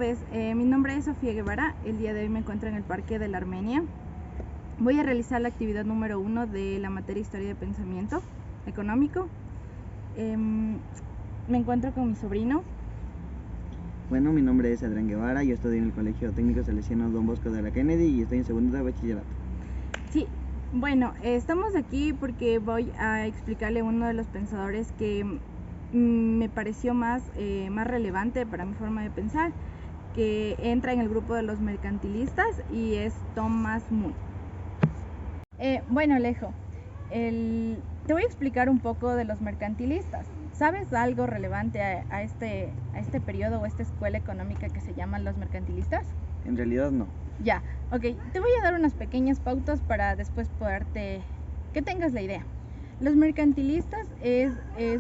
tardes, mi nombre es Sofía Guevara. El día de hoy me encuentro en el Parque de la Armenia. Voy a realizar la actividad número 1 de la materia Historia de Pensamiento Económico. Me encuentro con mi sobrino. Bueno, mi nombre es Adrián Guevara, yo estudio en el Colegio Técnico Salesiano Don Bosco de la Kennedy y estoy en segundo de bachillerato. Sí, bueno, estamos aquí porque voy a explicarle uno de los pensadores que me pareció más relevante para mi forma de pensar, que entra en el grupo de los mercantilistas y es Thomas More. Bueno, Alejo, te voy a explicar un poco de los mercantilistas. ¿Sabes algo relevante a este periodo o esta escuela económica que se llaman los mercantilistas? En realidad no. Ya, ok, te voy a dar unas pequeñas pautas para después que tengas la idea. Los mercantilistas es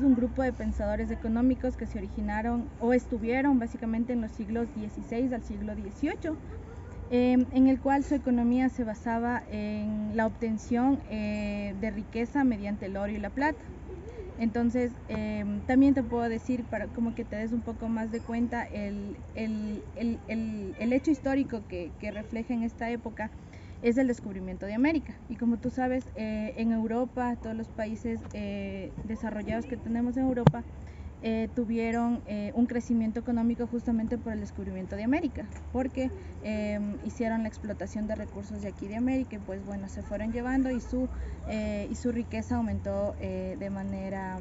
un grupo de pensadores económicos que se originaron o estuvieron básicamente en los siglos XVI al siglo XVIII, en el cual su economía se basaba en la obtención de riqueza mediante el oro y la plata. Entonces, también te puedo decir, para como que te des un poco más de cuenta, el hecho histórico que refleja en esta época es el descubrimiento de América. Y como tú sabes, en Europa, todos los países desarrollados que tenemos en Europa tuvieron un crecimiento económico justamente por el descubrimiento de América, porque hicieron la explotación de recursos de aquí de América y pues bueno, se fueron llevando y su riqueza aumentó de manera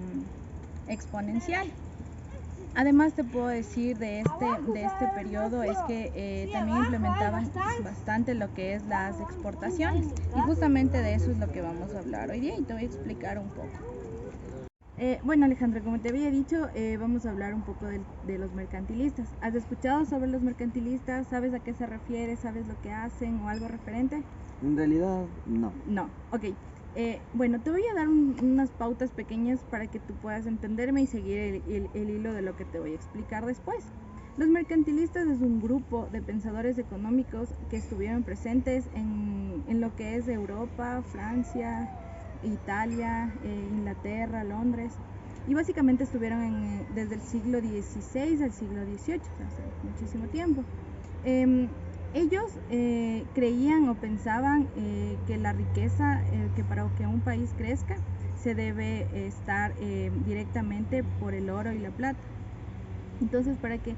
exponencial. Además te puedo decir de este periodo es que también implementaban bastante lo que es las exportaciones y justamente de eso es lo que vamos a hablar hoy día y te voy a explicar un poco. Bueno, Alejandro, como te había dicho, vamos a hablar un poco de los mercantilistas. ¿Has escuchado sobre los mercantilistas? ¿Sabes a qué se refiere? ¿Sabes lo que hacen o algo referente? En realidad no. No, ok. Bueno, te voy a dar unas pautas pequeñas para que tú puedas entenderme y seguir el hilo de lo que te voy a explicar después. Los mercantilistas es un grupo de pensadores económicos que estuvieron presentes en lo que es Europa, Francia, Italia, Inglaterra, Londres, y básicamente estuvieron desde el siglo XVI al siglo XVIII, hace muchísimo tiempo. Ellos creían o pensaban que la riqueza, que para que un país crezca, se debe estar directamente por el oro y la plata. Entonces, para que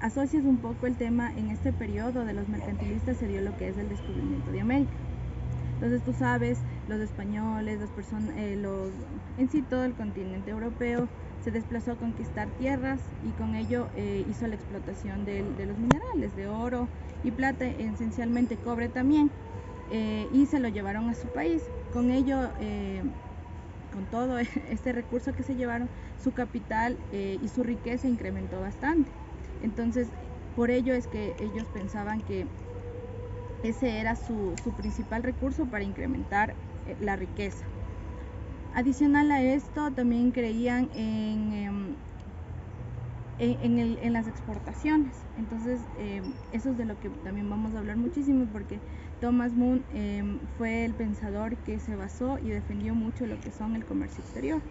asocies un poco el tema, en este periodo de los mercantilistas se dio lo que es el descubrimiento de América. Entonces tú sabes, los españoles, en sí todo el continente europeo se desplazó a conquistar tierras y con ello hizo la explotación de los minerales, de oro y plata, esencialmente cobre también, y se lo llevaron a su país. Con ello, con todo este recurso que se llevaron, su capital y su riqueza incrementó bastante. Entonces, por ello es que ellos pensaban que ese era su principal recurso para incrementar la riqueza. Adicional a esto, también creían en las exportaciones. Entonces, eso es de lo que también vamos a hablar muchísimo, porque Thomas More fue el pensador que se basó y defendió mucho lo que son el comercio exterior.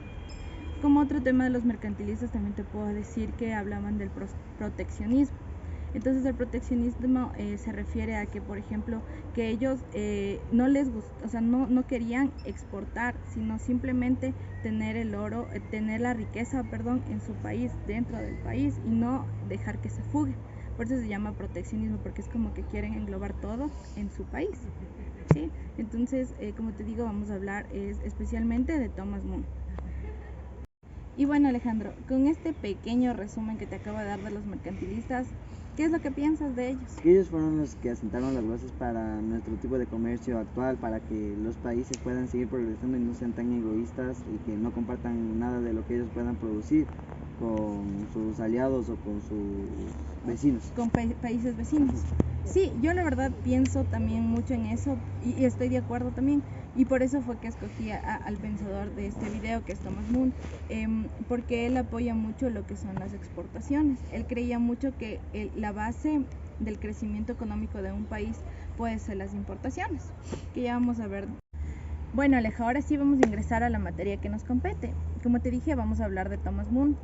Como otro tema de los mercantilistas, también te puedo decir que hablaban del proteccionismo. Entonces el proteccionismo se refiere a que, por ejemplo, que ellos no les gustó, o sea, no querían exportar, sino simplemente tener el oro, tener la riqueza, en su país, dentro del país, y no dejar que se fugue. Por eso se llama proteccionismo, porque es como que quieren englobar todo en su país, ¿sí? Entonces, como te digo, vamos a hablar especialmente de Thomas More. Y bueno, Alejandro, con este pequeño resumen que te acabo de dar de los mercantilistas, ¿qué es lo que piensas de ellos? Que ellos fueron los que asentaron las bases para nuestro tipo de comercio actual, para que los países puedan seguir progresando y no sean tan egoístas y que no compartan nada de lo que ellos puedan producir con sus aliados o con sus vecinos. Con países vecinos. Sí, yo la verdad pienso también mucho en eso y estoy de acuerdo también. Y por eso fue que escogí al pensador de este video, que es Thomas More, porque él apoya mucho lo que son las exportaciones. Él creía mucho que la base del crecimiento económico de un país puede ser las importaciones, que ya vamos a ver. Bueno, Aleja, ahora sí vamos a ingresar a la materia que nos compete. Como te dije, vamos a hablar de Thomas More,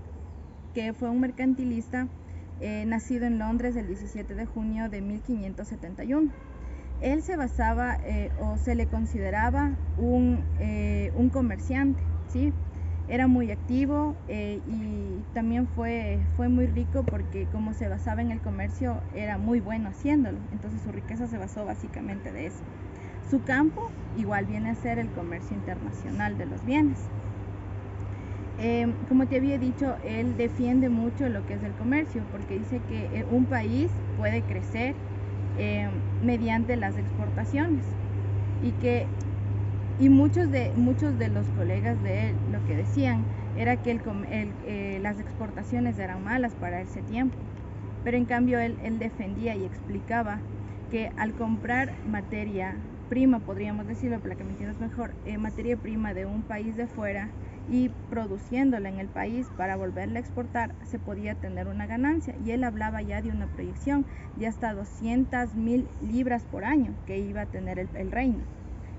que fue un mercantilista nacido en Londres el 17 de junio de 1571. Él se basaba o se le consideraba un comerciante, ¿sí? Era muy activo y también fue muy rico porque como se basaba en el comercio era muy bueno haciéndolo, entonces su riqueza se basó básicamente de eso. Su campo igual viene a ser el comercio internacional de los bienes. Como te había dicho, él defiende mucho lo que es el comercio porque dice que un país puede crecer mediante las exportaciones y muchos de los colegas de él lo que decían era que las exportaciones eran malas para ese tiempo, pero en cambio él defendía y explicaba que al comprar materia prima, podríamos decirlo para que me entiendas mejor, materia prima de un país de fuera y produciéndola en el país para volverla a exportar, se podía tener una ganancia. Y él hablaba ya de una proyección de hasta 200.000 libras por año que iba a tener el reino.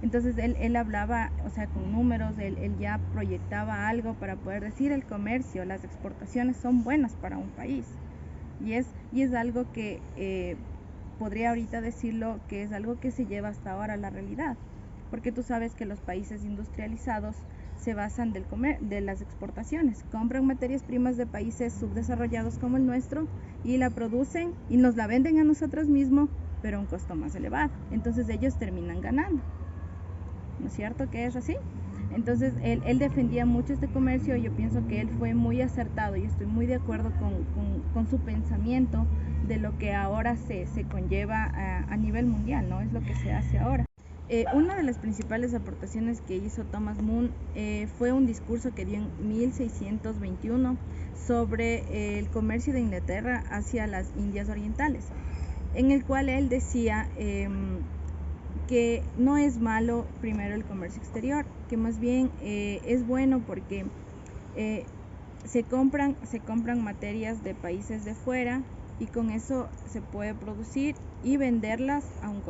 Entonces él hablaba, o sea, con números, él ya proyectaba algo para poder decir el comercio, las exportaciones son buenas para un país. Y es algo que podría ahorita decirlo que es algo que se lleva hasta ahora a la realidad. Porque tú sabes que los países industrializados se basan de las exportaciones. Compran materias primas de países subdesarrollados como el nuestro y la producen y nos la venden a nosotros mismos, pero a un costo más elevado. Entonces ellos terminan ganando. ¿No es cierto que es así? Entonces él defendía mucho este comercio y yo pienso que él fue muy acertado y estoy muy de acuerdo con su pensamiento de lo que ahora se conlleva a nivel mundial, ¿no? Es lo que se hace ahora. Una de las principales aportaciones que hizo Thomas Moon fue un discurso que dio en 1621 sobre el comercio de Inglaterra hacia las Indias Orientales, en el cual él decía que no es malo primero el comercio exterior, que más bien es bueno porque se compran materias de países de fuera y con eso se puede producir y venderlas a un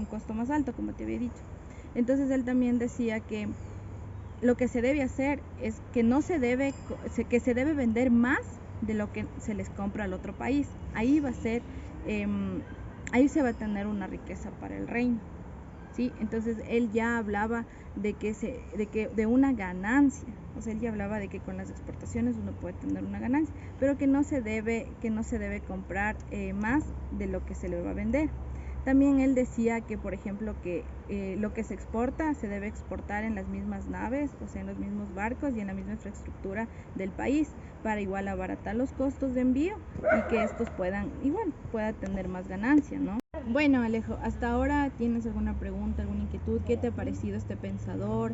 costo más alto, como te había dicho. Entonces él también decía que lo que se debe hacer es que se debe vender más de lo que se les compra al otro país. Ahí ahí se va a tener una riqueza para el reino. ¿Sí? Entonces él ya hablaba de una ganancia, o sea, él ya hablaba de que con las exportaciones uno puede tener una ganancia, pero que no se debe comprar más de lo que se le va a vender. También él decía que, por ejemplo, que lo que se exporta se debe exportar en las mismas naves, o sea, en los mismos barcos y en la misma infraestructura del país, para igual abaratar los costos de envío y que estos pueda tener más ganancia, ¿no? Bueno, Alejo, hasta ahora ¿tienes alguna pregunta, alguna inquietud? ¿Qué te ha parecido este pensador?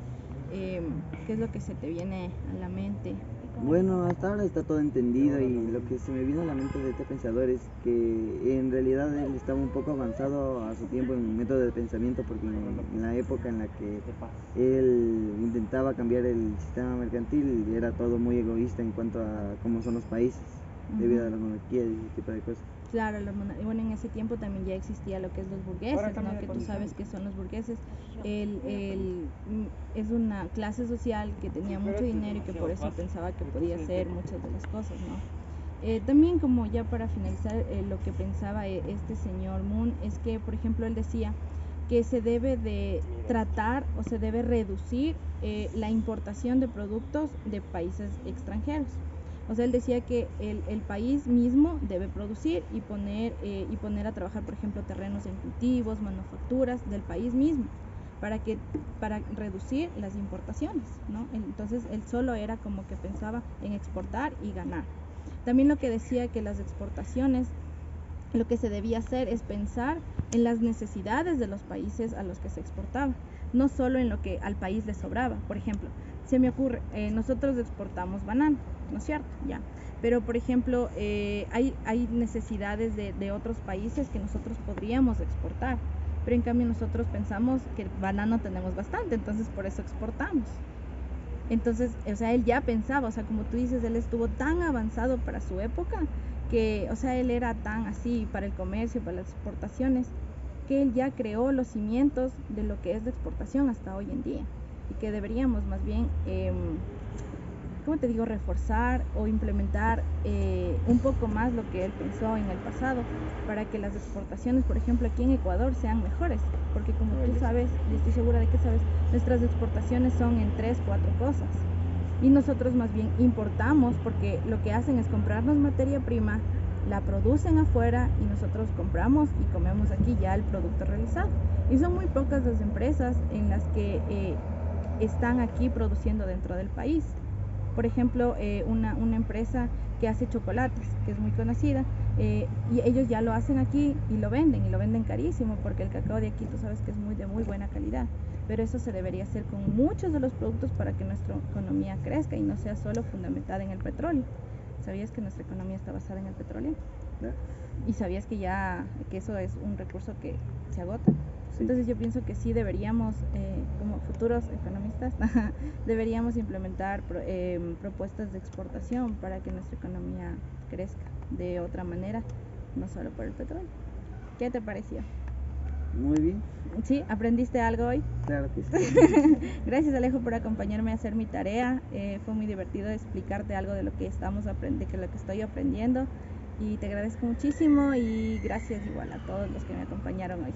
¿Qué es lo que se te viene a la mente? Bueno, hasta ahora está todo entendido y lo que se me vino a la mente de este pensador es que en realidad él estaba un poco avanzado a su tiempo en método de pensamiento porque en la época en la que él intentaba cambiar el sistema mercantil era todo muy egoísta en cuanto a cómo son los países debido a la monarquía y ese tipo de cosas. Claro, bueno, en ese tiempo también ya existía lo que es los burgueses, ¿no? Que tú sabes que son los burgueses. Es una clase social que tenía mucho dinero y que por eso pensaba que podía hacer muchas de las cosas, ¿no? También como ya para finalizar, lo que pensaba este señor Moon es que, por ejemplo, él decía que se debe de tratar o se debe reducir la importación de productos de países extranjeros. O sea, él decía que el país mismo debe producir y poner a trabajar, por ejemplo, terrenos en cultivos, manufacturas del país mismo, para reducir las importaciones, ¿no? Entonces, él solo era como que pensaba en exportar y ganar. También lo que decía que las exportaciones, lo que se debía hacer es pensar en las necesidades de los países a los que se exportaba, no solo en lo que al país le sobraba. Por ejemplo, se me ocurre, nosotros exportamos banano, ¿no es cierto? Ya. Pero, por ejemplo, hay necesidades de otros países que nosotros podríamos exportar, pero en cambio nosotros pensamos que banano tenemos bastante, entonces por eso exportamos. Entonces, o sea, él ya pensaba, o sea, como tú dices, él estuvo tan avanzado para su época que, o sea, él era tan así para el comercio, para las exportaciones, que él ya creó los cimientos de lo que es la exportación hasta hoy en día y que deberíamos más bien como te digo, reforzar o implementar un poco más lo que él pensó en el pasado para que las exportaciones, por ejemplo, aquí en Ecuador sean mejores, porque como tú sabes, y estoy segura de que sabes, nuestras exportaciones son en 3-4 cosas y nosotros más bien importamos porque lo que hacen es comprarnos materia prima, la producen afuera y nosotros compramos y comemos aquí ya el producto realizado. Y son muy pocas las empresas en las que están aquí produciendo dentro del país. Por ejemplo, una empresa que hace chocolates, que es muy conocida, y ellos ya lo hacen aquí y lo venden carísimo, porque el cacao de aquí tú sabes que es de muy buena calidad. Pero eso se debería hacer con muchos de los productos para que nuestra economía crezca y no sea solo fundamentada en el petróleo. ¿Sabías que nuestra economía está basada en el petróleo? ¿Ya? ¿Y sabías que eso es un recurso que se agota? Sí. Entonces yo pienso que sí deberíamos, como futuros economistas, deberíamos implementar propuestas de exportación para que nuestra economía crezca de otra manera, no solo por el petróleo. ¿Qué te pareció? Muy bien. ¿Sí? ¿Aprendiste algo hoy? Claro que sí. Gracias, Alejo, por acompañarme a hacer mi tarea. Fue muy divertido explicarte algo de lo que lo que estoy aprendiendo. Y te agradezco muchísimo y gracias igual a todos los que me acompañaron hoy.